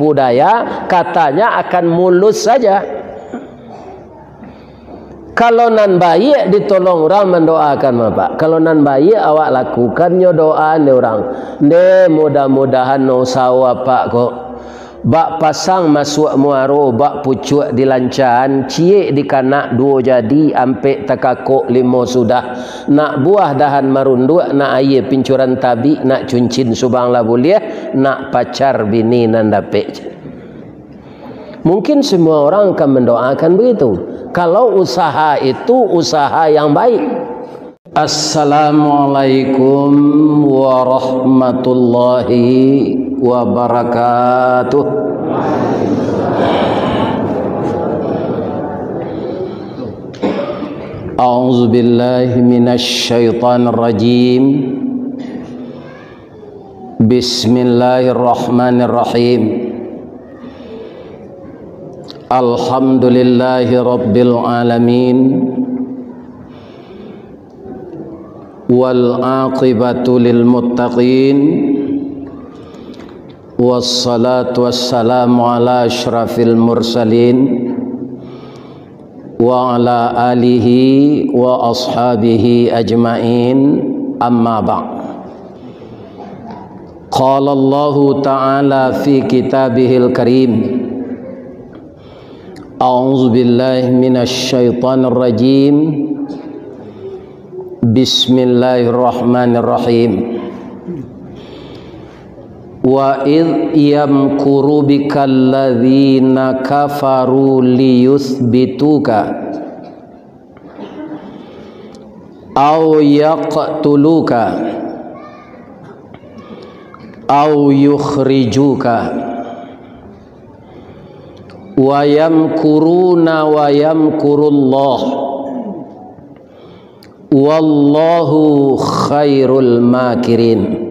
tipu daya, katanya akan mulus saja. Kalau nan baik ditolong orang mendoakan Bapak. Kalau nan baik awak lakukannya doa ni orang. Ne mudah-mudahan no sawa Pak kok. Bak pasang masuk muaro, bak pucuk dilancan, cie di kanak dua jadi, ampe takakok limo sudah. Nak buah dahan marunduk, nak air pincuran tabi, nak cuncin subang lah boleh, nak pacar bini nan dapet. Mungkin semua orang akan mendoakan begitu. Kalau usaha itu usaha yang baik. Assalamualaikum warahmatullahi wabarakatuh. A'udzu billahi minasy syaithanir rajim. Bismillahirrahmanirrahim. Alhamdulillahi rabbil alamin. Wal aqibatu lil muttaqin. Wassalatu wassalamu ala asyrafil mursalin wa ala alihi wa ashabihi ajmain, amma ba'd. Qala Allah ta'ala fi kitabihil karim, a'udzu billahi minasy syaithanir rajim. Bismillahirrahmanirrahim. Wa idh yamkuru bikal ladzina kafaru liyuthbituka aw yaqtuluka aw yukhrijuka wa yamkuruna wa yamkurullah wallahu khairul makirin.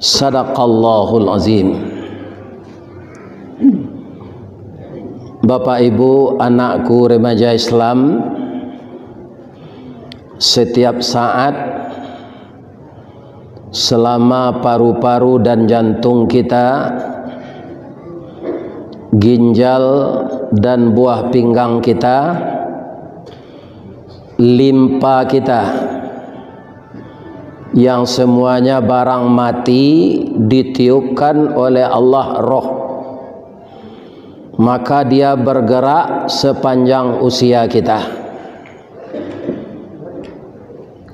Sadaqallahul azim. Bapak Ibu, anakku remaja Islam, setiap saat selama paru-paru dan jantung kita, ginjal dan buah pinggang kita, limpa kita, yang semuanya barang mati ditiupkan oleh Allah roh, maka dia bergerak sepanjang usia kita.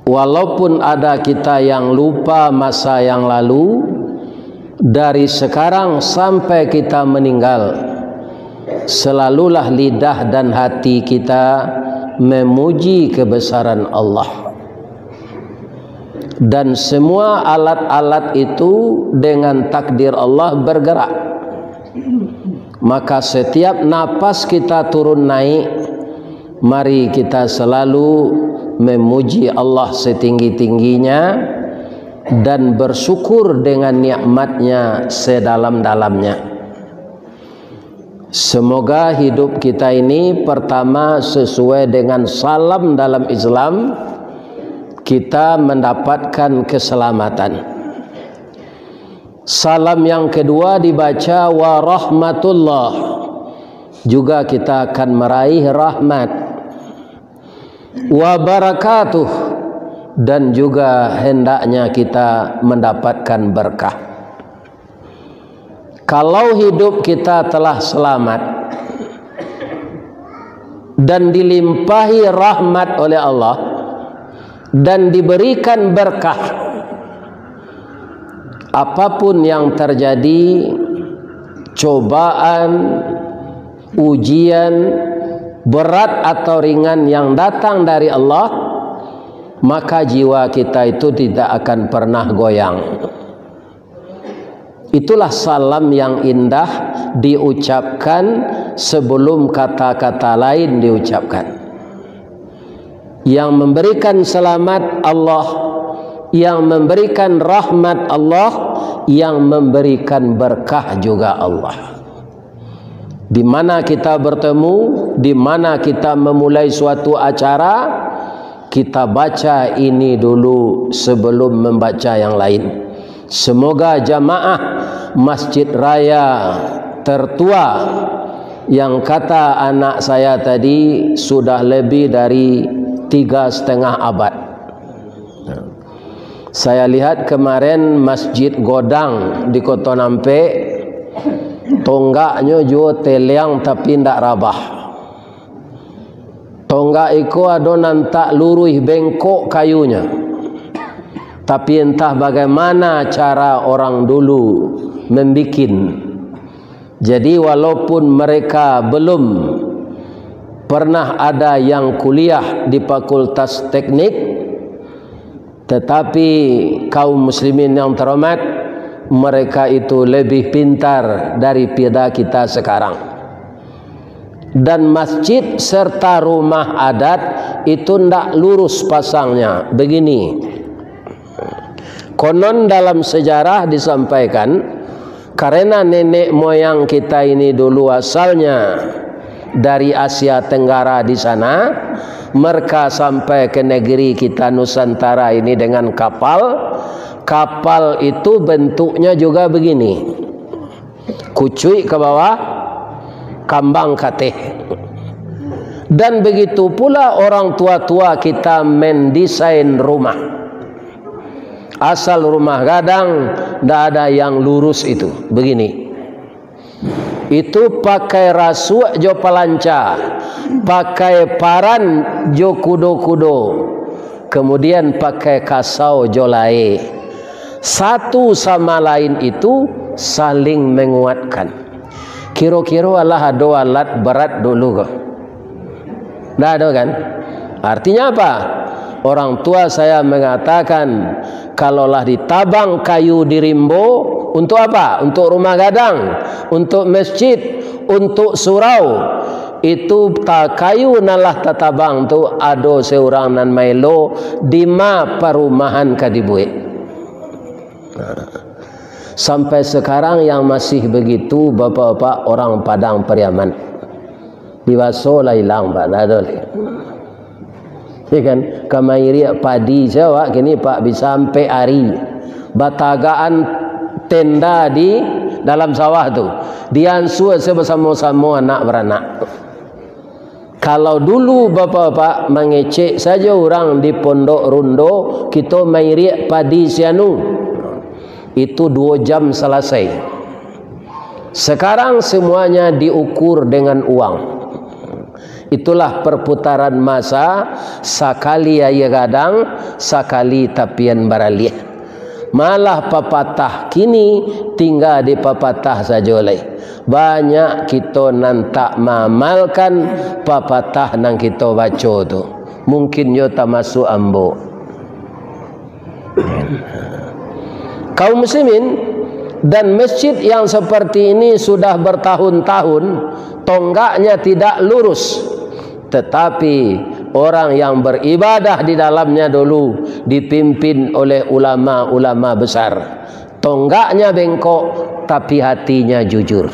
Walaupun ada kita yang lupa masa yang lalu, dari sekarang sampai kita meninggal, selalulah lidah dan hati kita memuji kebesaran Allah. Dan semua alat-alat itu dengan takdir Allah bergerak. Maka setiap napas kita turun naik, mari kita selalu memuji Allah setinggi-tingginya dan bersyukur dengan nikmatnya sedalam-dalamnya. Semoga hidup kita ini pertama sesuai dengan salam dalam Islam, kita mendapatkan keselamatan. Salam yang kedua dibaca wa rahmatullah, juga kita akan meraih rahmat. Wa barakatuh, dan juga hendaknya kita mendapatkan berkah. Kalau hidup kita telah selamat dan dilimpahi rahmat oleh Allah dan diberikan berkah, apapun yang terjadi, cobaan, ujian, berat atau ringan yang datang dari Allah, maka jiwa kita itu tidak akan pernah goyang. Itulah salam yang indah diucapkan sebelum kata-kata lain diucapkan. Yang memberikan selamat Allah, yang memberikan rahmat Allah, yang memberikan berkah juga Allah. Di mana kita bertemu, di mana kita memulai suatu acara, kita baca ini dulu sebelum membaca yang lain. Semoga jamaah masjid raya tertua yang kata anak saya tadi sudah lebih dari 3,5 abad. Saya lihat kemarin Masjid Godang di Kota Nampe, tonggaknya juga teliang tapi tidak rabah. Tonggak itu ada nantak luruh bengkok kayunya. Tapi entah bagaimana cara orang dulu membikin. Jadi walaupun mereka belum pernah ada yang kuliah di Fakultas Teknik, tetapi kaum muslimin yang terhormat, mereka itu lebih pintar daripada kita sekarang. Dan masjid serta rumah adat itu tidak lurus pasangnya. Begini, konon dalam sejarah disampaikan, karena nenek moyang kita ini dulu asalnya dari Asia Tenggara di sana, mereka sampai ke negeri kita Nusantara ini dengan kapal. Kapal itu bentuknya juga begini, kucuy ke bawah, kambang kateh. Dan begitu pula orang tua-tua kita mendesain rumah. Asal rumah gadang, tidak ada yang lurus itu. Begini. Itu pakai rasuk jo palanca, pakai paran jo kudo-kudo, kemudian pakai kasau jo lae. Satu sama lain itu saling menguatkan. Kira-kira Allah ada alat berat dulu kok. Tidak ada kan? Artinya apa? Orang tua saya mengatakan, kalaulah ditabang kayu di rimbo, untuk apa? Untuk rumah gadang, untuk masjid, untuk surau. Itu kayu nalah tatabang tu ado seorang nan mailo dima perumahan kadibuik. Sampai sekarang yang masih begitu bapak-bapak orang Padang Pariaman. Diwaso lah hilang Pak, tak ada lagi. Ya kan, kamairi padi Jawa kini Pak bisa sampai hari. Batagaan tenda di dalam sawah tu. Diansu bersama-sama anak beranak. Kalau dulu bapak-bapak mengecek saja orang di Pondok Rondo, kita mairi padi sianu. Itu 2 jam selesai. Sekarang semuanya diukur dengan uang. Itulah perputaran masa, sakali ayah gadang, sakali tapian baralih. Malah papatah kini tinggal di papatah saja oleh. Banyak kita nan tak mamalkan papatah nang kita baca tu. Mungkin yo tak masuk ambo. Kaum muslimin, dan masjid yang seperti ini sudah bertahun-tahun tonggaknya tidak lurus. Tetapi orang yang beribadah di dalamnya dulu dipimpin oleh ulama-ulama besar. Tonggaknya bengkok tapi hatinya jujur.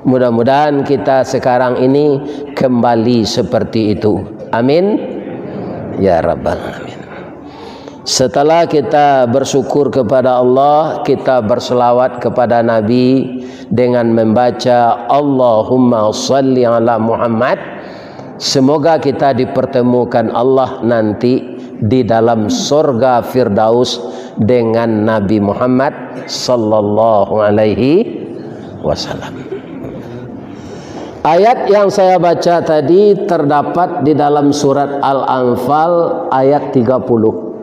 Mudah-mudahan kita sekarang ini kembali seperti itu. Amin ya rabbal alamin. Setelah kita bersyukur kepada Allah, kita berselawat kepada Nabi dengan membaca Allahumma salli ala Muhammad. Semoga kita dipertemukan Allah nanti di dalam surga Firdaus dengan Nabi Muhammad sallallahu alaihi wasallam. Ayat yang saya baca tadi terdapat di dalam surat Al-Anfal ayat 30.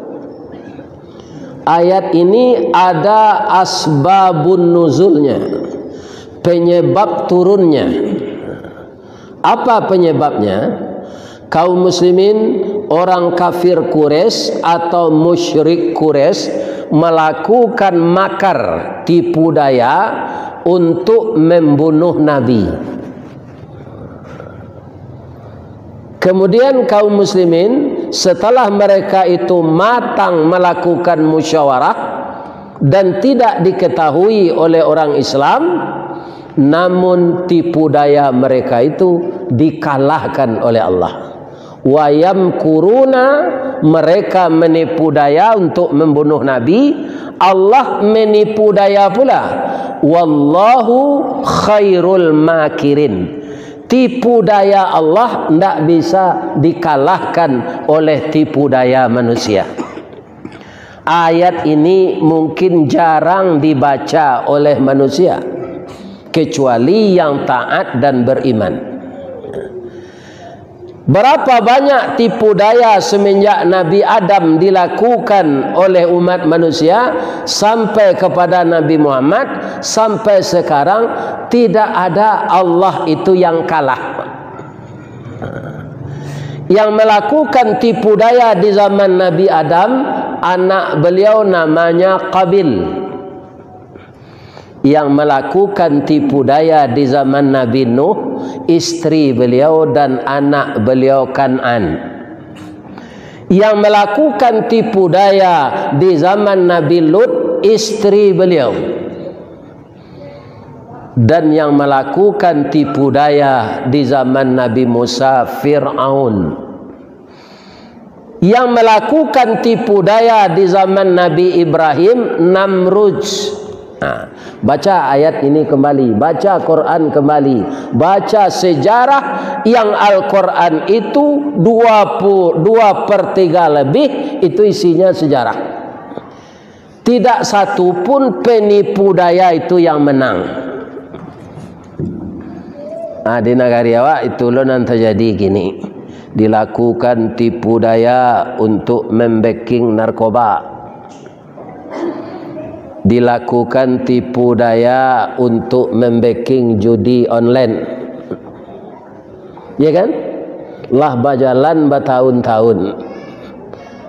Ayat ini ada asbabun nuzulnya, penyebab turunnya. Apa penyebabnya? Kaum muslimin, orang kafir Quraisy atau musyrik Quraisy melakukan makar, tipu daya untuk membunuh Nabi. Kemudian kaum muslimin setelah mereka itu matang melakukan musyawarah dan tidak diketahui oleh orang Islam, namun tipu daya mereka itu dikalahkan oleh Allah. Wa yamkuruna, mereka menipu daya untuk membunuh Nabi. Allah menipu daya pula. Wallahu khairul makirin. Tipu daya Allah tidak bisa dikalahkan oleh tipu daya manusia. Ayat ini mungkin jarang dibaca oleh manusia kecuali yang taat dan beriman. Berapa banyak tipu daya semenjak Nabi Adam dilakukan oleh umat manusia sampai kepada Nabi Muhammad, sampai sekarang tidak ada Allah itu yang kalah. Yang melakukan tipu daya di zaman Nabi Adam, anak beliau namanya Qabil. Yang melakukan tipu daya di zaman Nabi Nuh, istri beliau dan anak beliau Kan'an. Yang melakukan tipu daya di zaman Nabi Lut, istri beliau. Dan yang melakukan tipu daya di zaman Nabi Musa, Fir'aun. Yang melakukan tipu daya di zaman Nabi Ibrahim, Namrud. Nah, baca ayat ini kembali, baca Quran kembali, baca sejarah yang Al-Quran itu 2/3 lebih itu isinya sejarah. Tidak satu pun penipu daya itu yang menang. Nah, di negara awak itu lo nanti terjadi gini, dilakukan tipu daya untuk membacking narkoba. Dilakukan tipu daya untuk membacking judi online, ya kan? Lah berjalan bertahun-tahun,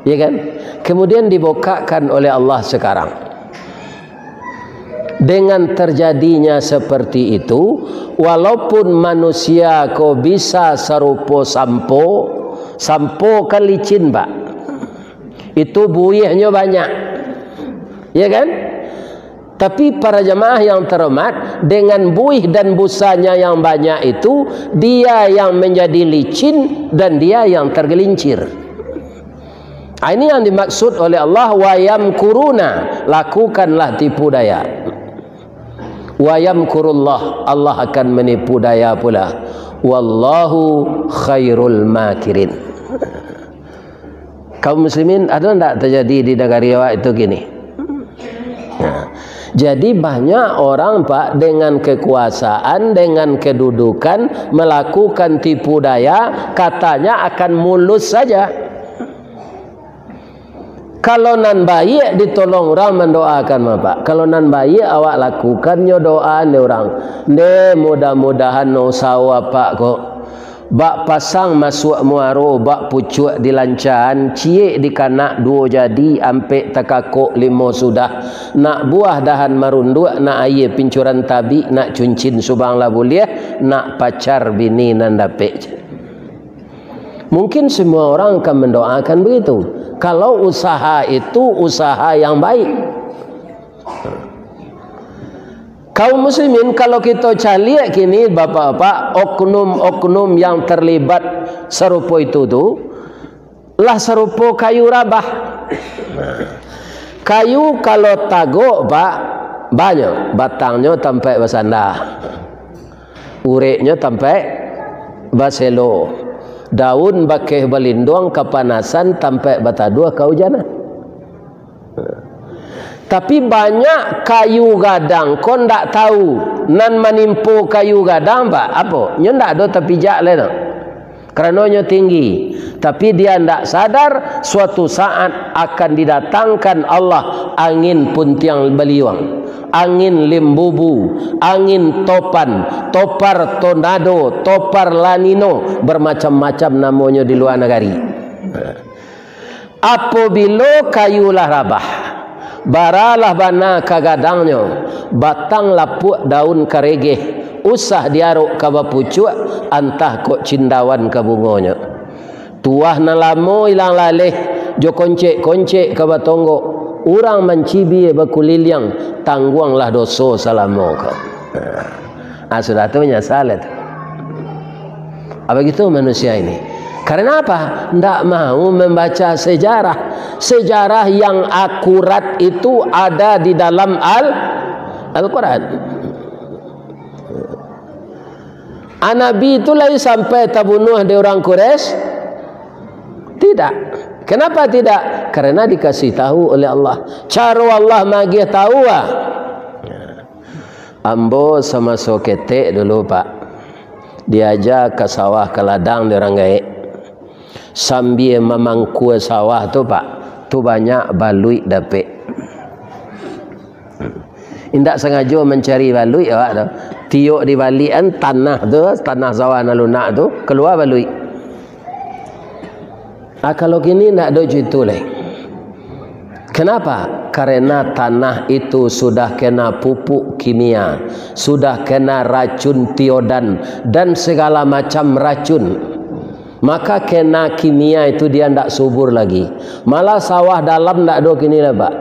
ya kan? Kemudian dibukakan oleh Allah sekarang. Dengan terjadinya seperti itu, walaupun manusia kau bisa serupa sampo kan licin, Pak. Itu buihnya banyak, ya kan? Tapi para jemaah yang terhormat, dengan buih dan busanya yang banyak itu, dia yang menjadi licin dan dia yang tergelincir. Ini yang dimaksud oleh Allah, wa yamkuruna, lakukanlah tipu daya. Wa yamkurullah, Allah akan menipu daya pula. Wallahu khairul makirin. Kaum muslimin, ada tidak terjadi di negara awak itu gini? Jadi banyak orang, Pak, dengan kekuasaan, dengan kedudukan melakukan tipu daya, katanya akan mulus saja. Kalau nan baik ditolong orang mendoakan, Pak. Kalau nan baik awak lakukannya doa ni orang. Ne mudah-mudahan no sawa, Pak, kok. Bak pasang masuk muaro, bak pucuk dilancaran, cie di kanak 2 jadi, ampe takakok 5 sudah. Nak buah dahan marunduk, nak air pincuran tabi, nak cuncin subang lah boleh, nak pacar bini nan dapet. Mungkin semua orang akan mendoakan begitu. Kalau usaha itu usaha yang baik. Kaum muslimin, kalau kita cari kini bapak-bapak, oknum-oknum yang terlibat serupa itu tu, lah serupa kayu rabah. Kayu kalau tagok, Pak, banyak. Batangnya sampai bersandar, ureknya sampai baselo, daun bakeh belindung kepanasan sampai batadua kehujanan. Tapi banyak kayu gadang, kau ndak tahu nan menimpu kayu gadang, Pak, apa? Nya ndak ada terpijak le, kerana nya tinggi. Tapi dia ndak sadar suatu saat akan didatangkan Allah angin puntiang beliung, angin limbubu, angin topan, topar tornado, topar lanino, bermacam-macam namanya di luar negeri. Apabila kayulah rabah, baralah bana kagadangnya, batang lapuk daun karegeh, usah diaruk kaba pucuk, antah kok cindawan ke bungonya. Tuah na lamo ilang laleh, jo koncek-koncek kaba tonggo, urang mencibi bakuliliang, tangguanglah dosa salamo kau. Sudah tu menyesal. Apa gitu manusia ini? Karena apa? Tidak mau membaca sejarah. Sejarah yang akurat itu ada di dalam Al-Quran. Nabi itu lagi sampai terbunuh di orang Quraisy? Tidak. Kenapa tidak? Karena dikasih tahu oleh Allah. Cara Allah magih tahu ah. Ambo sama soketek dulu Pak. Diajak ke sawah ke ladang di orang gaek. Sambil memangku sawah tu Pak. Tu banyak balui dapet. Indak sengaja mencari balui Pak tu. Tiuk di balian tanah tu, tanah sawah nalunak tu, keluar balui. Kalau gini nak ada gitu leh. Kenapa? Karena tanah itu sudah kena pupuk kimia, sudah kena racun tiodan dan segala macam racun. Maka kena kimia itu dia tidak subur lagi. Malah sawah dalam tidak ada kini lah Pak.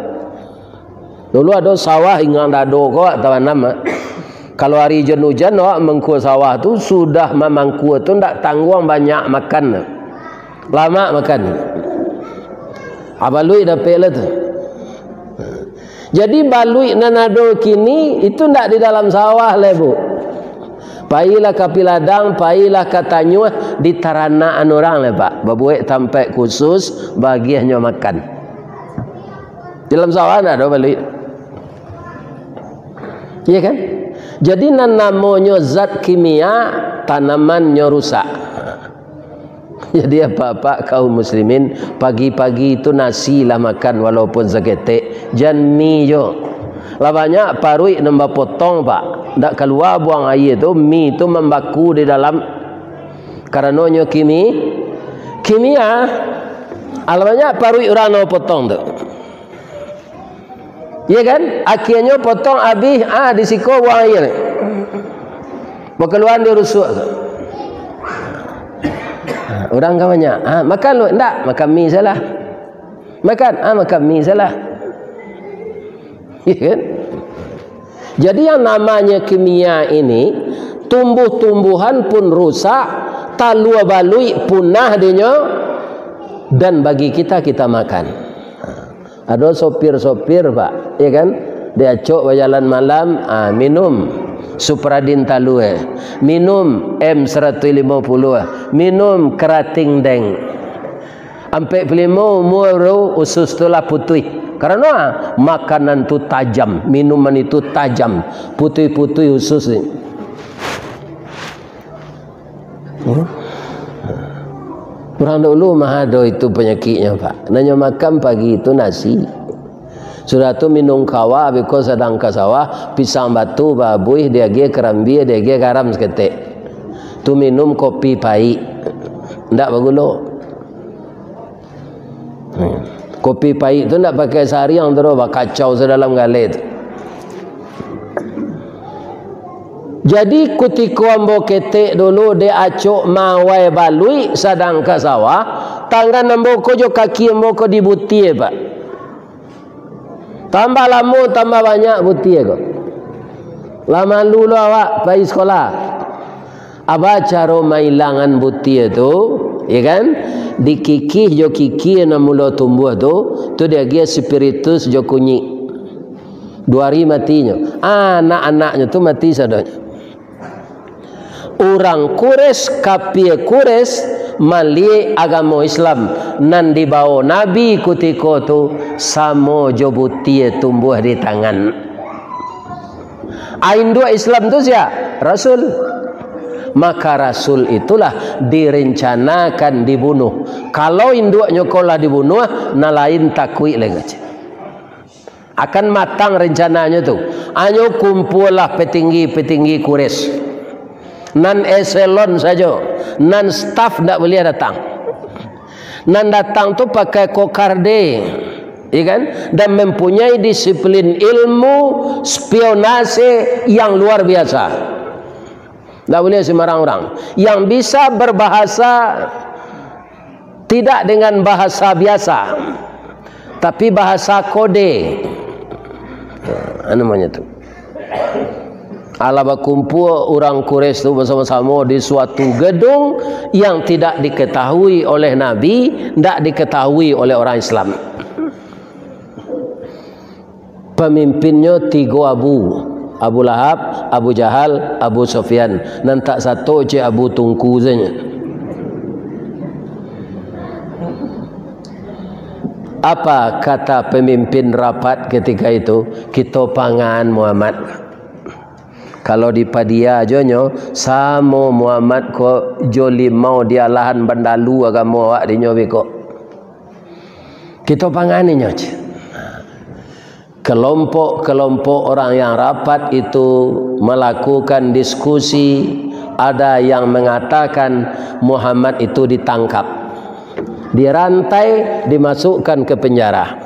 Dulu ada sawah hingga tidak ada kok tahu nama. Kalau hari hujan mengku sawah tu sudah memangku tu tidak tanggung banyak makan. Lama makan. Abalui dapat lah tu. Jadi balui nanado kini itu tidak di dalam sawah lah Bu. Pailah ke piladang, pailah ke tanyuah di taranaan orang lah Pak. Babuek tempat khusus bagiannya makan. Di dalam sawah tidak ada balui. Iya kan? Jadi namanya zat kimia tanamannya rusak. Jadi apa-apa kaum muslimin pagi-pagi itu nasi lah makan walaupun seketek. Jangan mie jo. Lah banyak parui nambah potong Pak. Tak keluar buang air tu mie tu membaku di dalam karenanya kimia. Lah banyak parui orang nambah potong tu. Ya kan? Akhirnya potong habis disiko buang air ni. Berkeluar dia rusuk tu. Orang kan banyak. Makan lu? Tak. Makan mie salah. Makan? Makan mie salah. Ya kan? Jadi yang namanya kimia ini, tumbuh-tumbuhan pun rusak, talua balui punah dinyo, dan bagi kita makan. Ada sopir-sopir Pak, ya kan? Dia cok berjalan malam, minum Supradin talue, minum M150, minum kerating deng. Ampe pelimo umur usus tulah putih. Karena makanan tu tajam, minuman itu tajam, putih-putih usus ni. Orang dulu mah ada itu penyakitnya Pak. Nanya makan pagi itu nasi. Sudah tu minum kawa, because sedang ke sawah, pisang batu, babuih, dia ge kerambi, dia ge garam seketik. Tu minum kopi pahit. Ndak bagulo. Kopi pahit tu ndak pakai sehari yang terus kacau sedalam galet. Jadi ketika ambo ketek dulu dia acuk mawai balui sedang ke sawah, tangan ambo ko jo kaki ambo ko dibuti Pak. Tambah lama tambah banyak buti ko. Lama dulu awak pergi sekolah. Apa cara mailangan buti itu, ya kan? Dikikih jo kiki na mula tumbuh tu dia dia spiritus jo kunyi. 2 hari matinya. Anak-anaknya tu mati sadanya. Orang Quraisy kapie Quraisy mali agama Islam nan dibawa Nabi ketika tu samo jobuti tumbuh di tangan. Induk Islam tu siapa? Rasul. Maka Rasul itulah direncanakan dibunuh. Kalau induknya kolah dibunuh, na lain takwi lagi. Akan matang rencananya tu. Anyo kumpullah petinggi-petinggi Quraisy. Nan eselon saja, nan staff tak boleh datang. Nan datang tu pakai kokarde, ya kan? Dan mempunyai disiplin ilmu spionase yang luar biasa. Tak boleh sembarang orang. Yang bisa berbahasa tidak dengan bahasa biasa, tapi bahasa kode. Namanya tu. Ala berkumpul orang Quraisy itu bersama-sama di suatu gedung yang tidak diketahui oleh Nabi, tidak diketahui oleh orang Islam. Pemimpinnya 3 Abu Lahab, Abu Jahal, Abu Sufyan. Dan tak satu je Abu Tungku saja. Apa kata pemimpin rapat ketika itu? Kita pangan Muhammad. Kalau di padia jonyo samo Muhammad ko joli mau dia lahan bandalu agama awak di nyobe ko. Kita pangani nyoch. Kelompok-kelompok orang yang rapat itu melakukan diskusi. Ada yang mengatakan Muhammad itu ditangkap, dirantai, dimasukkan ke penjara.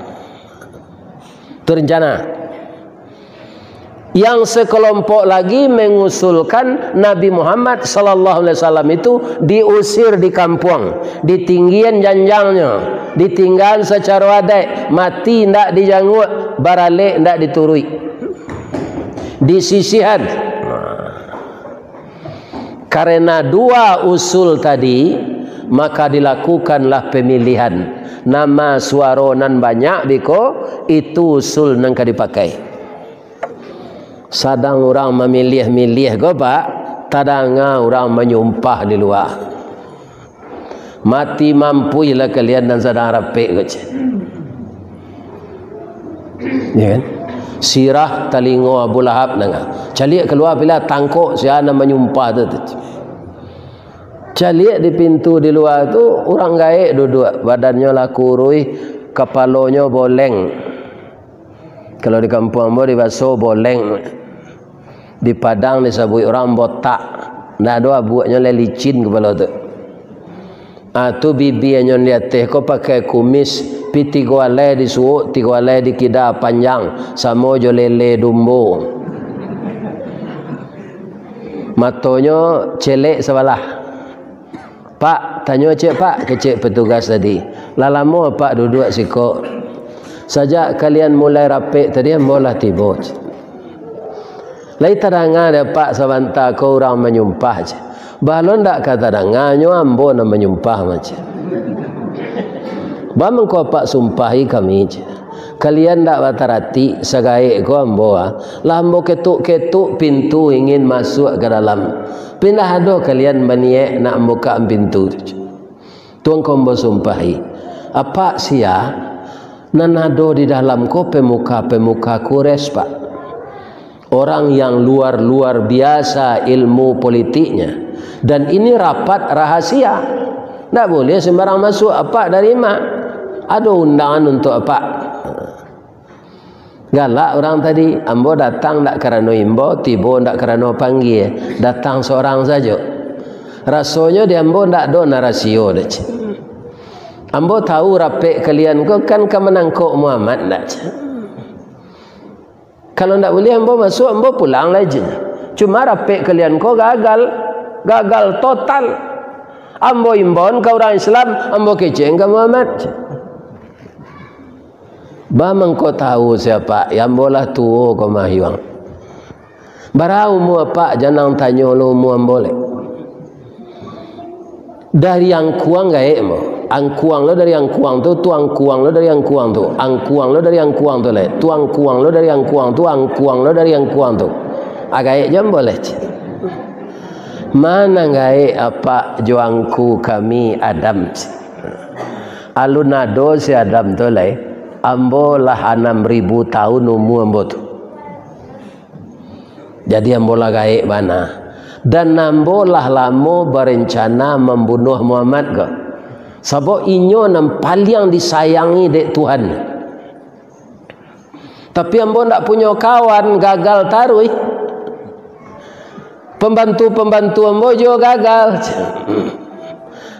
Terencana. Yang sekelompok lagi mengusulkan Nabi Muhammad sallallahu alaihi wasallam itu diusir di kampung, ditinggian janjangnya, ditinggal secara adat, mati ndak dijanggut, barale ndak diturui, disisihan. Karena 2 usul tadi, maka dilakukanlah pemilihan. Nama suaronan banyak biko, itu usul nang dipakai. Sadang orang memilih-milih ko pak, tadanga orang menyumpah di luar. Mati mampuilah kalian dan sadang rapik ko. Ya kan? Sirah talingo Abu Lahab nanga. Calik keluar bila tangkuk siapa menyumpah tu. Calik di pintu di luar tu orang gaek duduk, badannya lah kurui, kepalanya boleng. Kalau di kampung di Baso boleng. Di Padang disebut orang botak. Ndak ada buatnya licin kepala tu. Tu bibi yang lihat teh ko pakai kumis piti goale di suuk, 3 alai di kida panjang, samo jo lele dumbo. Matonya celek sebelah. Pak, tanya cik pak, kecik petugas tadi. Lama pak duduk siko. Sajak kalian mulai rapik tadi ambolah tiba. Lai terangah ada pak sabanta kau orang menyumpah je. Balon tak kata dengannya ambo nak menyumpah macam. Bamang kau pak sumpahi kami je. Kalian tak batarati segaik kau ambo lah ambo ketuk-ketuk pintu ingin masuk ke dalam. Pindah ado kalian baniek nak buka pintu. Tuan kau ambo sumpahi. Apa sia nanado di dalam kau pemuka Quraisy pak. Orang yang luar biasa ilmu politiknya. Dan ini rapat rahasia. Tak boleh sembarang masuk apa dari mak. Ada undangan untuk apa. Galak orang tadi. Ambo datang tak kerana imbo, tiba tak kerana panggil. Datang seorang saja. Rasanya dia ambo tak ada narasio. Ambo tahu rapik kalian kau kan kemenangkuk Muhammad tak. Kalau tak boleh ambo masuk, ambo pulang lagi. Cuma rapik kalian kau gagal total. Ambo imbon ke orang Islam, ambo keceng ke Muhammad. Bamang kau tahu siapa? Yang bolah tuo kau mahiwang. Barau mu apa? Jangan tanya lo mu boleh. Dari yang kuang gaek mo. Angkuang lo dari yang kuang tu, tuang kuang lo dari yang kuang tu, angkuang lo dari yang kuang tu le, tuang kuang lo dari yang kuang tu, angkuang lo dari yang kuang tu. Agak jam boleh. Mana gaek apa juangku kami Adam. Alunado si Adam tu le, ambo lah 6.000 tahun umur ambo tu. Jadi ambo lah gaek mana. Dan ambo lah lama berencana membunuh Muhammad ke. Sebab inyo yang paling disayangi dek Tuhan. Tapi ambo tak punya kawan, gagal taruh. Pembantu-pembantu ambo juga gagal.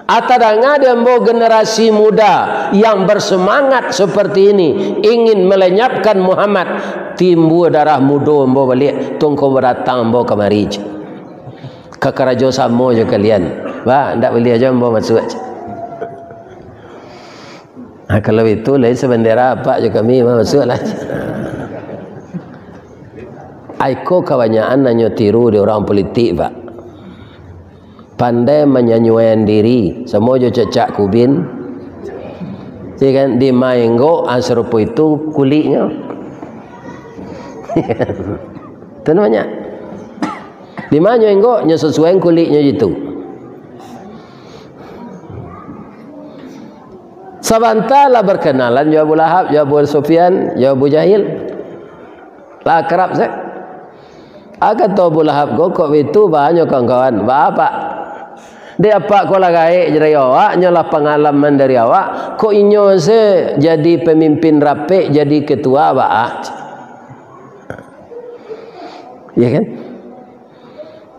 Atadanga dia ambo generasi muda yang bersemangat seperti ini, ingin melenyapkan Muhammad. Timbul darah muda ambo balik, tunggu beratang ambo kemari. Kekerajo samo je kalian. Ba, ndak boleh aja ambo masuk aja. Kalau itu lain sebendera apa je kami masuklah. Aiko kebanyakan nanya tiru di orang politik pak. Pandai menyanyikan diri, semua jo cecak kubin. Jadi kan di maenggo serupa itu kulitnya. Itu namanya. Di mana enggo nya sesuai kulitnya gitu. Sabantala berkenalan ya Abu Lahab, ya Abu Sufyan, ya Abu Jahil. Lah kerap saya. Akan tahu Abu Lahab kok itu banyak kawan-kawan. Apa? Dia apa kau lagai dari awak, nyolah pengalaman dari awak. Kok inyo se jadi pemimpin rapi, jadi ketua awak. Ya kan?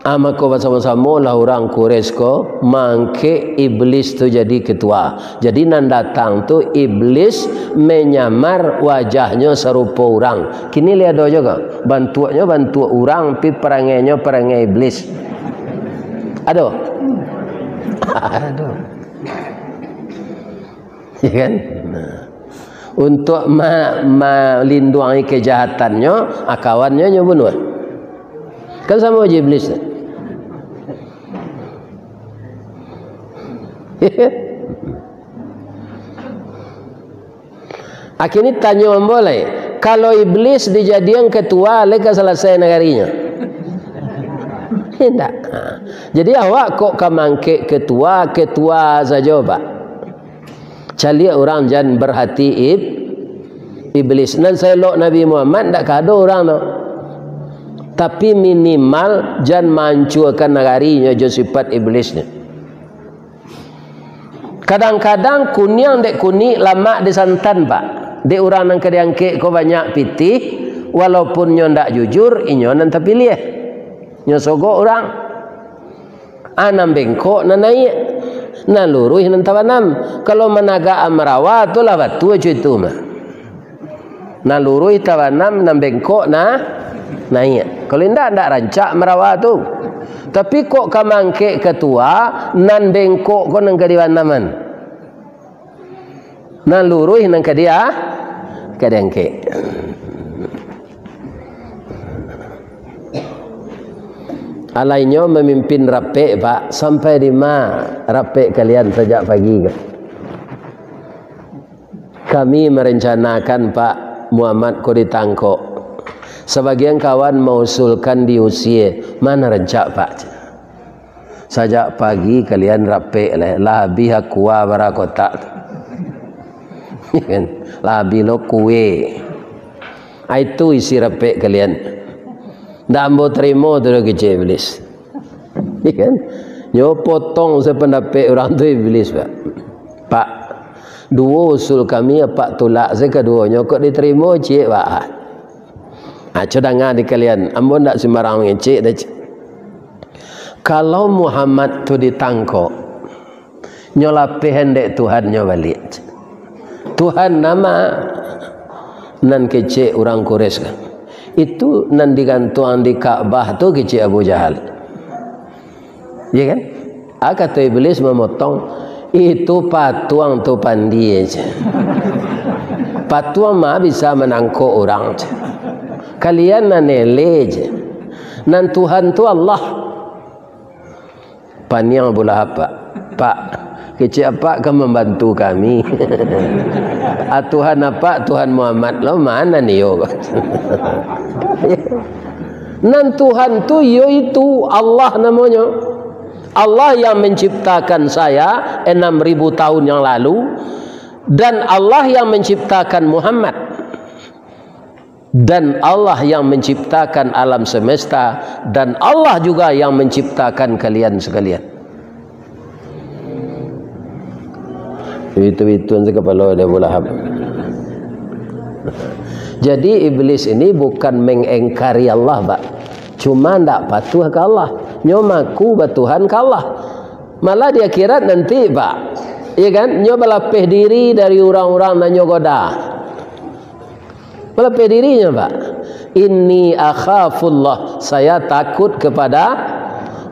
Maka bersama-sama lah orang Quraisy ko mangke iblis tu jadi ketua. Jadi nan datang tu iblis menyamar wajahnya serupa orang. Kini lihat do juga bantuannya bantu orang, pi perangainya perangai iblis. Aduh. Aduh. Ya kan? Nah. Untuk melindungi kejahatannya, kawannya bunuh. Kan sama aja iblis. Akhirnya tanya boleh, kalau iblis dijadikan ketua, leka selesai negarinya. Tidak. Jadi awak kok kamangke ketua saja pak. Cari orang jangan berhati iblis. Dan saya lok Nabi Muhammad tak ada orang no. Tapi minimal jangan mancurkan negarinya jo sifat iblisnya. Kadang-kadang kunyang dek kuni lama di santan pak. Dek orang nang kediangke ko banyak pitih, walaupun nyo ndak jujur, inyo nan terpilih. Nyo sogo orang. Anam bengkok nan naik, nan luruh nan tawanam. Kalau menaga amrawa tu lah batu itu mah. Nan luruh tawanam nan bengkok naik. Kalau ndak rancak merawat tu. Tapi kok kamangke ketua nan bengkok ko nang kadiwanaman. Nan luruh nang kadia kadangke. Alainya memimpin rapi pak sampai di mana rapi kalian sejak pagi ke? Kami merencanakan Pak Muhammad ko ditangkok. Sebagian kawan mengusulkan diusir. Mana rencak pak? Sejak pagi kalian rapi lah biha kuah barakotak. Lah bilo kue. Itu isi rapi kalian. Ndak mau terima tu kecil iblis. Kan? Nyo potong sependapat orang tu iblis pak. Pak, dua usul kami apa tolak sekeduanya kok diterima cik pak. Cadangan di kalian, ambo ndak sembarang ngecek dah. Kalau Muhammad tu ditangkap, nyolape hendek Tuhan nyo balik. Tuhan nama nan kecek orang Quraisy kan. Itu nan digantung di Ka'bah tu kecek Abu Jahal. Ya kan? Kata iblis memotong itu patuang tu pandi aja. Patuang mah bisa menangkap orang. Kalian nan elej. Nan Tuhan tu Allah. Paniang bola apa? Pak, kecik apa kan membantu kami? Tuhan apa? Tuhan Muhammad lo mana nih yo? Nan Tuhan tu yo itu Allah namanya. Allah yang menciptakan saya 6.000 tahun yang lalu dan Allah yang menciptakan Muhammad dan Allah yang menciptakan alam semesta dan Allah juga yang menciptakan kalian sekalian. Itu kepala dia bola hab. Jadi iblis ini bukan mengengkari Allah, Pak. Cuma ndak patuh ke Allah. Nyomaku batuhan ke Allah. Malah di akhirat nanti, Pak. Iya kan? Nyo melapih diri dari orang-orang dan nyogoda. Melapih dirinya, Pak. Inni akhafullah. Saya takut kepada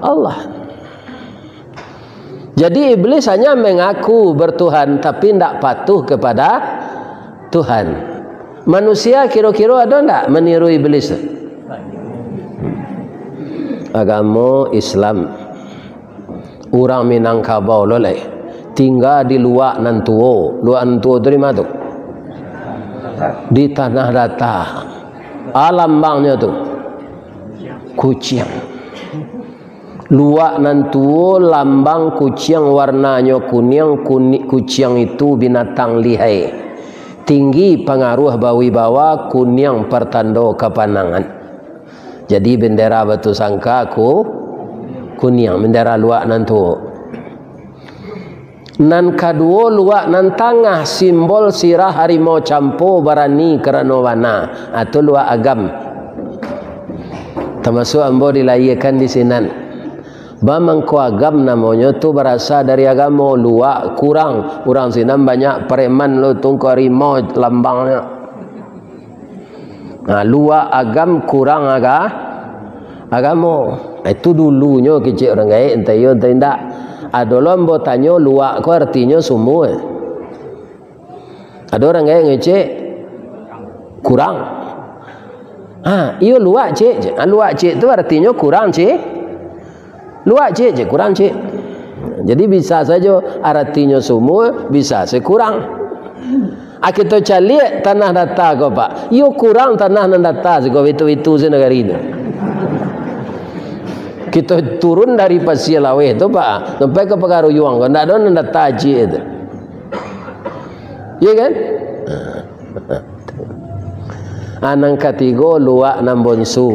Allah. Jadi iblis hanya mengaku bertuhan tapi tidak patuh kepada Tuhan. Manusia kira-kira ada tidak meniru iblis? agama Islam. Orang Minangkabau loleh tinggal di luar Nantuo. Luar Nantuo tu di mana tu? Di tanah datar. Lambangnya tu kucing. Luak Nantuo lambang kucing, warnanya kuning. Kucing itu binatang lihai, tinggi pengaruh bawi-bawa, kuning pertanda kepanangan. Jadi bendera Batu Sangka kuning, bendera luak Nantuo. Nan kedua luak nan tangah, simbol sirah harimau campo barani kerana warna atau luak agam. Termasuk ambo dilayakan di sinan. Bamangko agam namanya tu berasal dari agama luak kurang. Orang sinan banyak preman lo tungku harimau lambangnya. Luak agam kurang agama. Itu dulunya kecil orang gaya entah yo entah indak. Ada orang bertanya luak ko artinya semua. Ada orang gaya ngecek kurang. Iyo luak cik. Luak cik tu artinya kurang cik. Luak cik kurang cik. Jadi bisa saja artinya semua, bisa sekurang. Kita cari tanah datar ko pak. Iyo kurang tanah nan datar ko itu senegari itu. Kita turun dari Pasir Laweh tu pak sampai ke Pekaruyuang, kalau tidak ada nanda taji itu, ya kan? Anang ketiga luak nambonsu,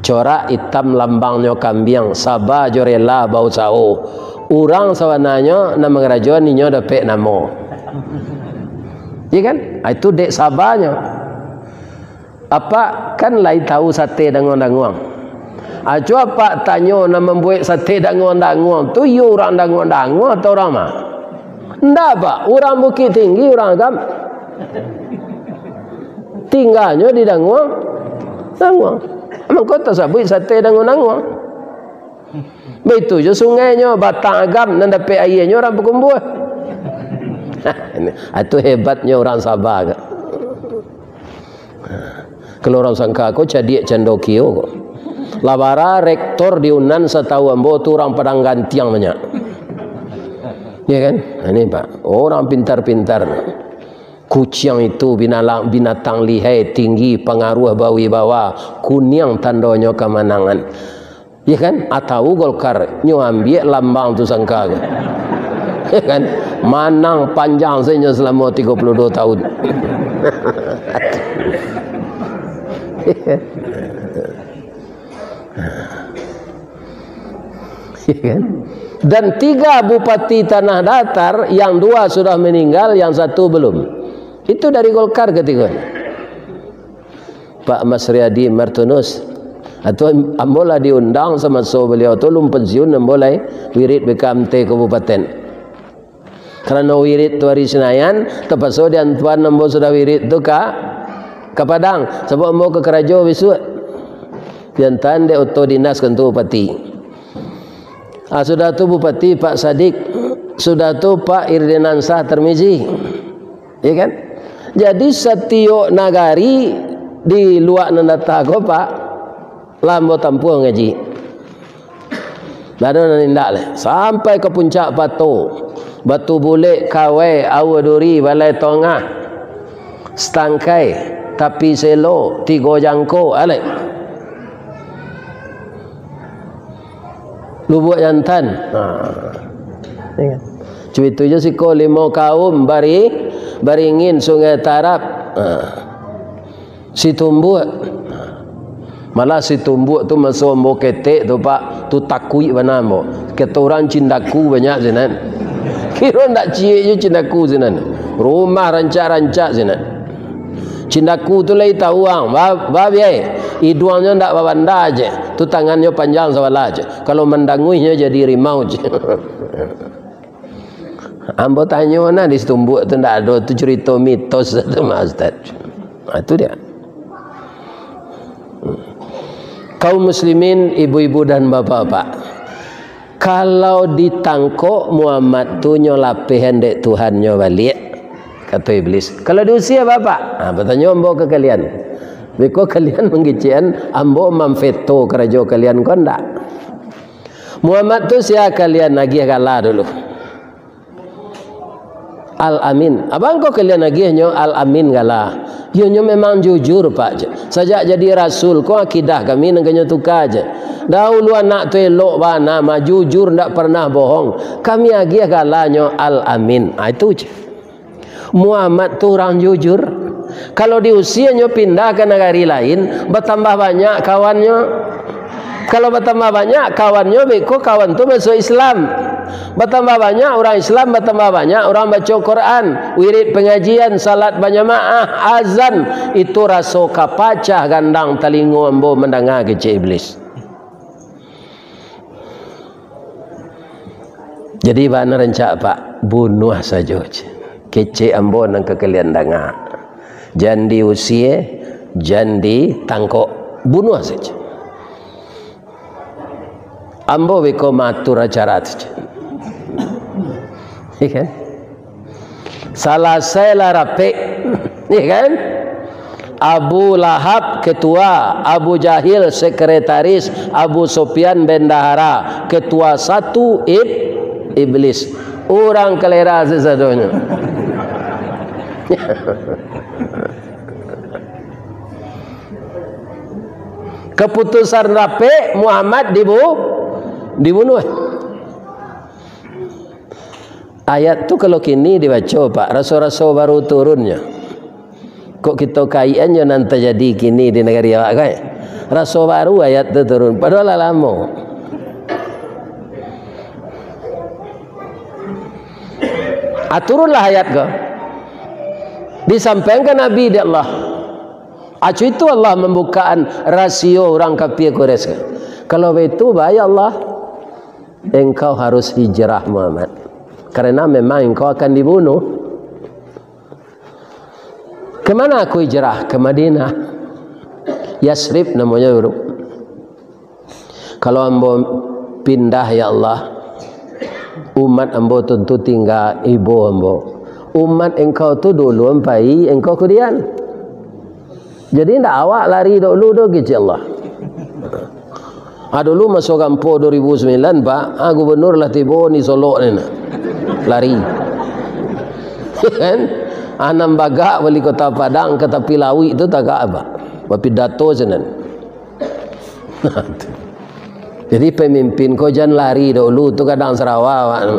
corak hitam lambangnya kambing, sabah jorela bau sao. Orang sawananya nama kerajaan ini dapat nama, ya kan? Itu dek sabahnya. Apa kan lain tahu sate danguang-danguang. Coba pak tanya nak membuat sate danguang-danguang tu you orang danguang-danguang atau orang mah? Ndak pak, orang Bukit Tinggi, orang agam tinggalnya di danguang. Emang kota sebut sate danguang-danguang. Begitu je sungainya batang agam dan dapat airnya orang berkumpul. Itu hebatnya orang Sabah ke. Kalau orang sangka aku jadi cendokio kok. Labara rektor di Unan setahu ambo tu orang Padang Gantiang banyak. Ya kan? Ini pak, orang pintar-pintar. Kucing itu binatang lihai, tinggi, pengaruh bawi-bawa, kuning tandanya kemenangan. Ya kan? Atau Golkar nyu ambil lambang tu sangka. Ya kan? Manang panjang saja selama 32 tahun. Dan 3 bupati tanah datar, yang 2 sudah meninggal, yang 1 belum. Itu dari Golkar ketiga. Pak Mas Riyadi Martunus atau ambola diundang sama beliau tu lum pensiun ambolai wirid BKMT kabupaten. Karena wirid tu hari Senayan, terpaksa dia tuan ambo sudah wirid tu ke Padang. Sebab ambo ke Kerajo besok. Piantan dia auto dinas kantor bupati. Sudah tu Bupati Pak Sadik, sudah tu Pak Irdenansah Termizi, ya kan? Jadi setiap nagari di luar nandata ko Pak lambo tampuh ngaji. Lalu nindak le sampai ke puncak Batu Bulik, Kawai, Awaduri, Balai Tongah, Stangkai, Tapi Selo, Tigo Jangko, alek. Lubuk Jantan. Cuma itu je siko 5 kaum Baringin, Sungai Tarap, Situmbuk. Malah Situmbuk tu masuk ambo ketek tu pak, tu takui mana ambo. Kita orang cindaku banyak sinan. Kira ndak cie je cindaku sinan. Rumah rancak-rancak sinan. Cindaku tu lai tahu ang, babiai. Iduangnya ndak babanda aja, tu tangannya panjang sawala aja. Kalau mendanguinya jadi rimau aja. Ambo tanya mana di Situmbuk tu ndak ada, tu cerita mitos tu Mas Ustaz. Itu dia. Kaum muslimin, ibu-ibu dan bapak-bapak, kalau ditangkok Muhammad tu nyolapeh hendek Tuhan nyo balik, kata iblis. Kalau di usia bapak, bertanya ambo ke kalian, Beko kalian menggician ambo memveto kerja kalian kau ndak. Muhammad tu sia kalian nagih kala dulu. Al-Amin. Abang kau kalian nagihnya Al-Amin kala. Ionyo memang jujur pak. Sejak jadi rasul kau akidah kami nengkenyo tukar je. Dahulu anak tu elok bana mah jujur ndak pernah bohong. Kami agih kalanya Al-Amin. Itu je. Muhammad tu orang jujur. Kalau di usianya pindah ke negara lain, bertambah banyak kawannya. Kalau bertambah banyak kawannya, beko kawan tu masuk Islam. Bertambah banyak orang Islam, bertambah banyak orang baca Quran, wirid pengajian, salat berjamaah, azan. Itu rasa kapacah gandang telinga ambo mendengar kecil iblis. Jadi bana rencak pak bunuh saja. Kecil ambo nang kekalian dengar. Jangan diusia, jangan ditangkap, bunuh saja. Ambo beko matur acara saja. Ikan? Salah saya lah rapi, ikan? Abu Lahab ketua, Abu Jahil sekretaris, Abu Sufyan bendahara, ketua satu iblis. Orang kelera sesadonya. Keputusan rapi Muhammad dibunuh. Ayat tu kalau kini dibaca pak, rasul-rasul baru turunnya. Kok kita kaiannya nanti jadi kini di negara awak kan? Rasul baru ayat tu turun, padahal lama. Turunlah ayat kau. Disampaikan Nabi di Allah. Acu itu Allah membukaan rasio orang kafir Quraisy. Kalau itu bahaya Allah, engkau harus hijrah Muhammad. Karena memang engkau akan dibunuh. Kemana aku hijrah? Ke Madinah. Yasrib namanya dulu. Kalau ambo pindah ya Allah, umat ambo tentu tinggal ibu ambo. Umat engkau tu dulu ampai engkau kemudian. Jadi ndak awak lari dulu do gitu Allah. Dulu masuk kampung 2009 pak, gubernur lah tiba ni Solo ni lari. Kan? Anam bagak wali kota Padang ke tepi lawi itu tak apa. Pidato senan. Jadi pemimpin kau jangan lari dulu tu kadang Sarawak.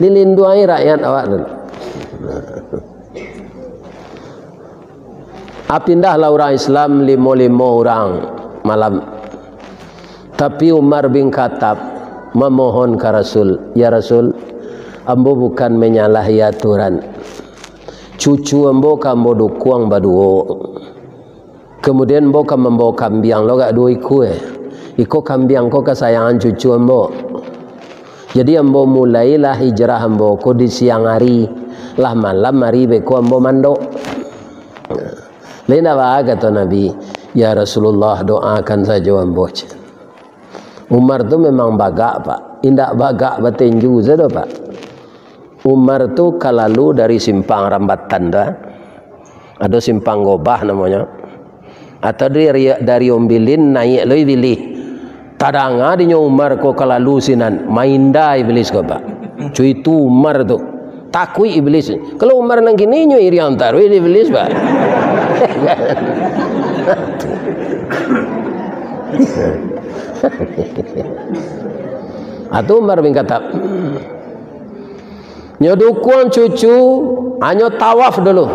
Dilindungi rakyat awak dulu. Pindahlah orang Islam 55 orang malam. Tapi Umar bin Khattab memohon ke Rasul, ya Rasul, ambo bukan menyalahi aturan. Cucu ambo kambo dukuang baduo. Kemudian ambo kan membawa kambiang lo gak dua iku Iko kambiang ko kesayangan cucu ambo. Jadi ambo mulailah hijrah ambo ko di siang hari, lah malam hari beko ambo mandok. Lain apa kata Nabi, ya Rasulullah doakan saja ambo. Umar tu memang bagak pak, indak bagak batenju saja pak. Umar tu kalalu dari simpang Rambatan dah, ada simpang Gobah namanya, atau dari Ombilin naik loi bilih. Tadanga dinya Umar ko kalalu sinan, mainda iblis ko pak. Cuy tu Umar tu takui iblis. Kalau Umar nang kini nyo iri antar iblis pak. Atau Umar bin Khattab nyodukuan cucu hanya tawaf dulu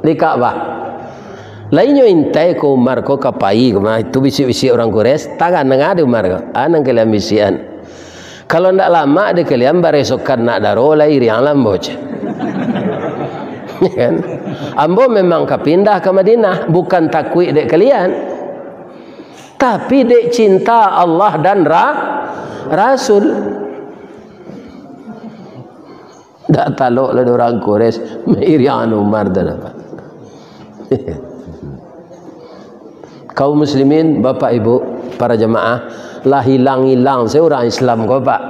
di Ka'bah. Lainnya intai ko Umar ko kapai kemana itu bisi-bisi orang Quraisy tangan nengah di Umar ko anang kalian bisian. Kalau ndak lama ada kalian baresokan nak daro lai riang lamboc. Kan? Ambo memang kapindah ke Madinah bukan takwi dek kalian, tapi dek cinta Allah dan Rasul. Tak talok lah orang Quraisy mengirian Umar dan apa. Kaum muslimin, bapak ibu, para jemaah, lah hilang-hilang saya orang Islam kau pak.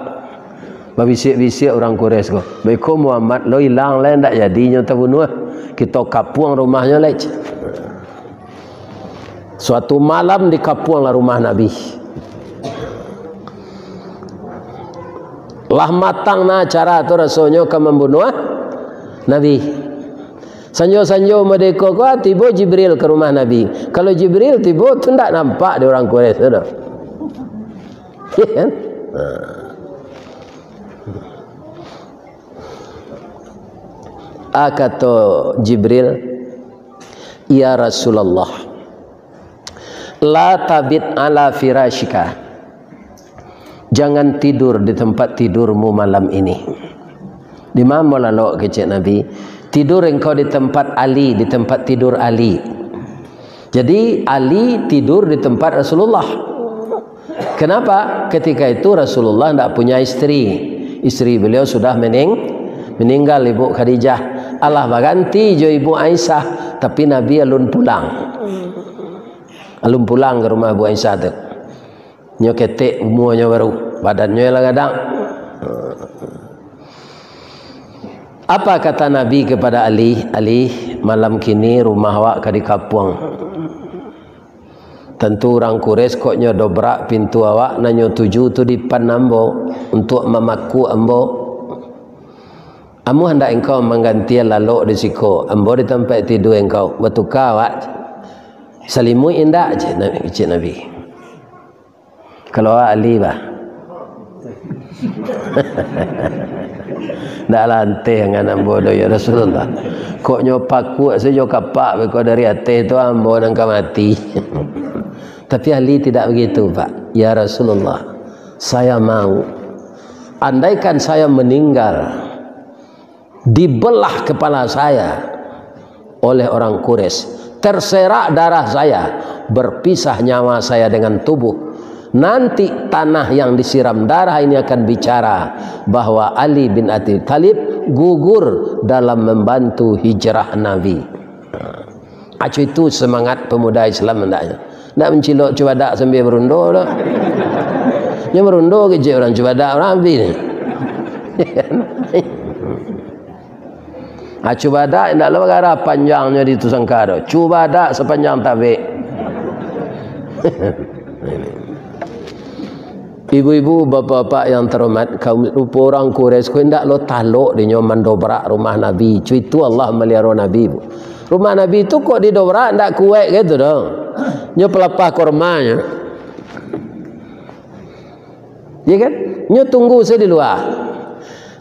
Babisik-bisik orang Quraisy kau. Beko Muhammad lo hilang lain tak jadinya terbunuh. kita kapuang rumahnya leh. Suatu malam dikapuanglah rumah Nabi. Lah matang na cara tu rasulnya ke membunuh Nabi. Sanjo-sanjo medeko ko tiba Jibril ke rumah Nabi. Kalau Jibril tiba tu tak nampak dia orang Quraisy tu. Ya kan? Kata Jibril, ya Rasulullah, la tabit ala firashika. Jangan tidur di tempat tidurmu malam ini. Di mana lalu kecik Nabi? Tidur engkau di tempat Ali, di tempat tidur Ali. Jadi Ali tidur di tempat Rasulullah. Kenapa? Ketika itu Rasulullah tidak punya istri. Istri beliau sudah meninggal, Ibu Khadijah. Allah berganti jo Ibu Aisyah, tapi Nabi alun pulang. Alun pulang ke rumah Ibu Aisyah tu. Nyo ketek umurnya baru, badannya lah kadang. Apa kata Nabi kepada Ali? Ali, malam kini rumah awak kadi kapuang. Tentu orang Quraisy koknya dobrak pintu awak, nanyo tuju tu dipan ambo untuk memaku ambo. Amu hendak engkau mengganti lalu di siko, ambo di tempat tidur engkau. Bertukar awak. Salimu indah je Cik Nabi. Kalau Ali bah. Tak lantai dengan ambo ya Rasulullah. Kok nyopaku saja kapak kau dari hati tu ambo nangka mati. Tapi Ali tidak begitu, Pak. Ya Rasulullah, saya mau. Andaikan saya meninggal, dibelah kepala saya oleh orang Quraisy, terserak darah saya, berpisah nyawa saya dengan tubuh. Nanti tanah yang disiram darah ini akan bicara bahwa Ali bin Abi Thalib gugur dalam membantu hijrah Nabi. Acu itu semangat pemuda Islam hendaknya. Nak mencilok cubadak sambil merundo dah. Dia merundo ke orang cubadak Nabi ni. Cubadak tidak ada perkara panjangnya di Tusangkara. Cubadak sepanjang tabik. Ibu-ibu, bapa-bapa yang terhormat, kaum rupa orang Quraisy kau hendak lo taluk di nyoman dobrak rumah Nabi. Itu Allah melihara Nabi. Rumah Nabi itu kok didobrak hendak kuat gitu dong. Nyo pelepah kormanya. Ya kan? Nyo tunggu saya di luar.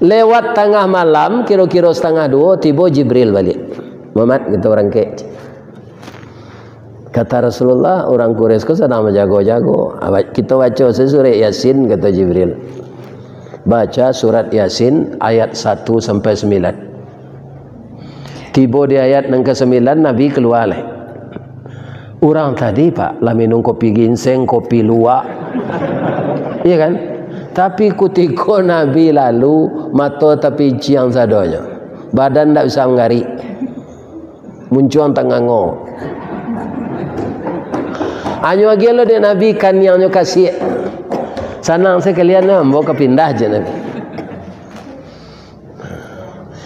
Lewat tengah malam, kira-kira 1:30 tiba Jibril balik. Muhammad gitu orang kek. Kata Rasulullah, orang Quraisy sedang menjago-jago. Kita baca surat Yasin, kata Jibril. Baca surat Yasin ayat 1 sampai 9. Tiba di ayat yang ke-9 Nabi keluar lah. Orang tadi Pak lah minum kopi ginseng, kopi luwak. Iya kan? Tapi ketika Nabi lalu mata tapi ciang sadonya. Badan tak bisa mengarik. Muncul tangango. Anyo lagi lo dia Nabi kan yang nyo kasih. Sanang sekalian mau kepindah je Nabi.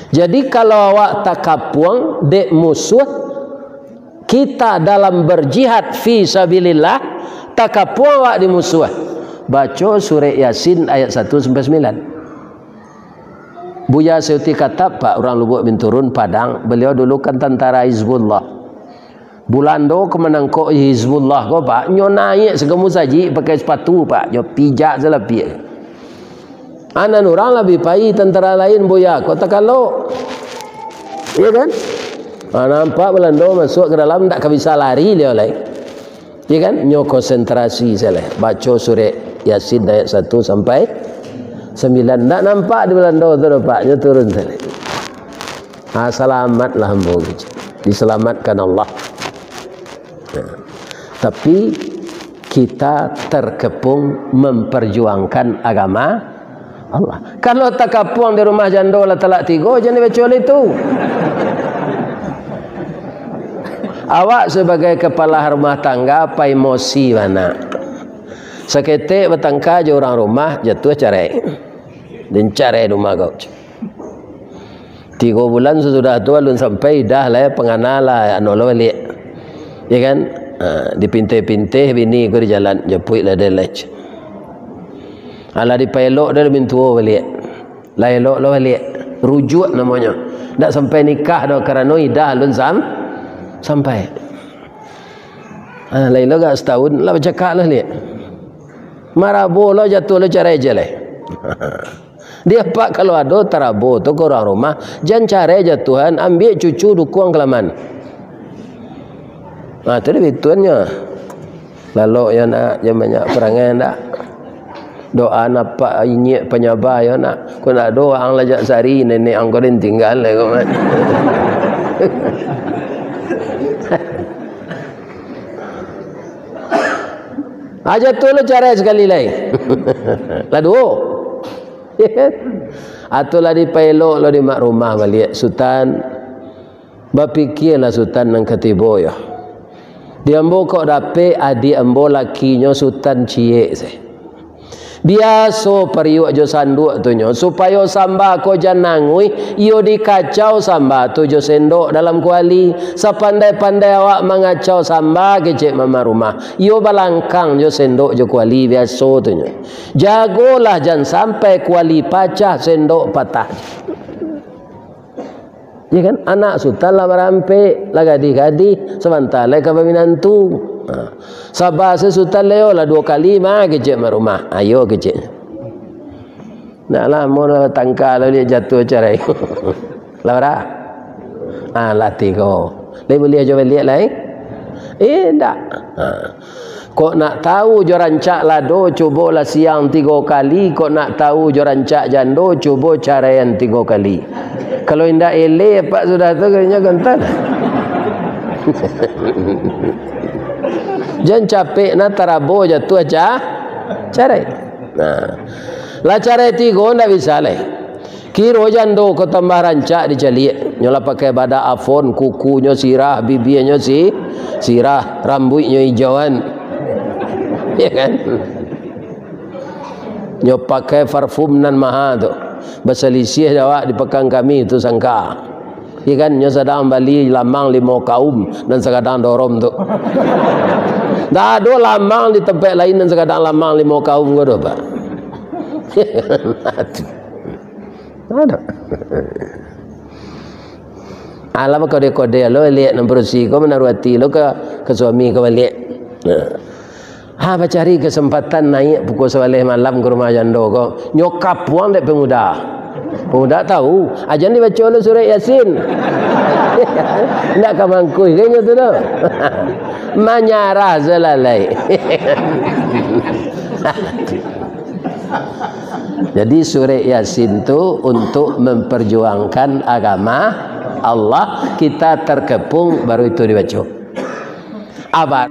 Jadi kalau awak takapuang dek musuh kita dalam berjihad fi sabilillah, takapuang awak di musuh. Baca surah Yasin ayat 1 sampai 9. Buya Seuti kata Pak orang Lubuk Binturun Padang, beliau dulu kan tentara Hizbullah. Bulando kemenang kok Hizbullah kau Pak, nyo naik segemu saji pakai sepatu Pak, nyo pijak selepi. Anan orang lebih pai tentara lain boya, kau tak kalau, iya kan? Nampak Belanda masuk ke dalam tak bisa lari dia oleh, iya kan? Nyo konsentrasi saya baca surah Yasin ayat 1 sampai 9. Tak nampak di Belanda tu Pak, nyo turun saya. Selamatlah hamba, diselamatkan Allah. Tapi kita terkepung memperjuangkan agama Allah. Kalau tak kapuang di rumah janda lah talak 3, jangan baca itu. Awak sebagai kepala rumah tangga apa emosi mana? Seketik bertangka je orang rumah jatuh cerai. Dan cerai rumah kau. 3 bulan sesudah tu alun sampai dah lah penganala anu lah balik. Ya kan? Dipintih-pintih bini ko di jalan jepuit lah delej. Ala dipelok dah lebih tua balik. Lah elok lah balik. Rujuk namanya. Tak sampai nikah dah kerana idah alun sampai. Lah elok gak setahun lah bercakap lah lihat. Marabo lah jatuh lah cara aja lah. Dia pak kalau ada tarabo tu ke orang rumah, jangan cari jatuhan, ambil cucu dukung kelaman. Nah, tu dia bituannya. Lalu yang nak yang banyak perangai nak. Doa napa inyek penyabar ya nak. Kau nak doa ang lajak sari nenek ang kau tinggal lah kau mat. Aja tu lo cara sekali lain. Lalu atulah di pelok lo di mak rumah balik sultan berfikirlah sultan nang ketibo ya dia ambo kok dapat adik ambo lakinya sultan ciek se biasa periuk jo sanduk tu nyo supaya samba ko janangui iyo dikacau samba tu jo sendok dalam kuali sapandai-pandai awak mengacau samba kecek mama rumah iyo balangkang jo sendok jo kuali biasa tu nyo jagolah jangan sampai kuali pecah sendok patah. Ya kan anak sultan lah merampe lah gadi-gadi sebentar lah kapaminantu tu. Sabar sesultan leo lah 2 kali mah kecek rumah. Ayo kecek. Naklah mau tangkal dia jatuh cerai. Lara. Latih kau. Lei boleh aja balik lai. Tak. Kok nak tahu jo rancak lado cubalah siang 3 kali, kok nak tahu jo rancak jando cuba caraian 3 kali. Kalau indah ele pak sudah tu kayaknya gentan. Jangan capek nak tarabo jatuh aja carai. Lah carai 3 ndak bisa lah. Kiro jando ko tambah rancak dicaliak. Nyola pakai bada afon, kukunya sirah, bibinya sirah, rambutnya hijauan. Ya kan? Nyo pakai parfum nan maha tu. Berselisih jawab di pekan kami itu sangka. Ya kan? Nyo sedang bali lamang 5 kaum dan sekadang dorom tu. Dah ada lamang di tempat lain dan sekadang lamang 5 kaum ko do, Pak. Ada. Alam kode-kode lo lihat nombor si ko menaruati lo ke suami ko balik. Cari kesempatan naik pukul 11 malam ke rumah jando ko. Nyokap puang dek pemuda. Pemuda tahu. Ajan dibaca oleh surah Yasin. Nak kamangkui kayaknya tu dah. Manyarah zelalai. Jadi surah Yasin tu untuk memperjuangkan agama Allah, kita terkepung baru itu dibaca. Abar